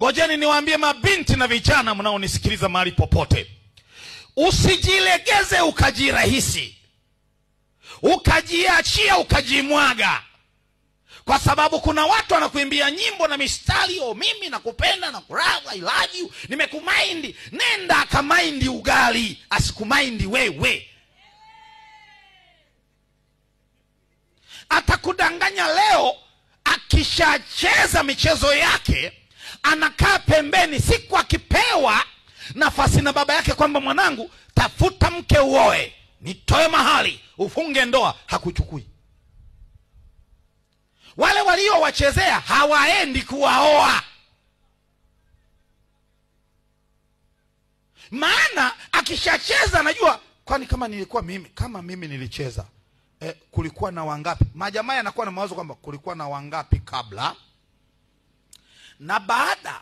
Ngojeni niwaambie mabinti na vijana mnaonisikiliza mahali popote. Usijilegeze ukajirahisi, ukajiachia, ukajimwaga. Kwa sababu kuna watu wanakuimbia nyimbo na mistari, mimi nakupenda na kurava, I love you, nimekumaindi. Nenda akamaindi ugali, asikumaindi wewe. Atakudanganya leo, akishacheza michezo yake anakaa pembeni. Siku akipewa nafasi na baba yake kwamba mwanangu tafuta mke uoe, nitoe mahali, ufunge ndoa, hakuchukui. Wale walio wachezea hawaendi kuwaoa. Maana akishacheza anajua, kwani kama nilikuwa mimi, kama mimi nilicheza, kulikuwa na wangapi? Majamaa yanakuwa na mawazo kwamba kulikuwa na wangapi kabla na baada.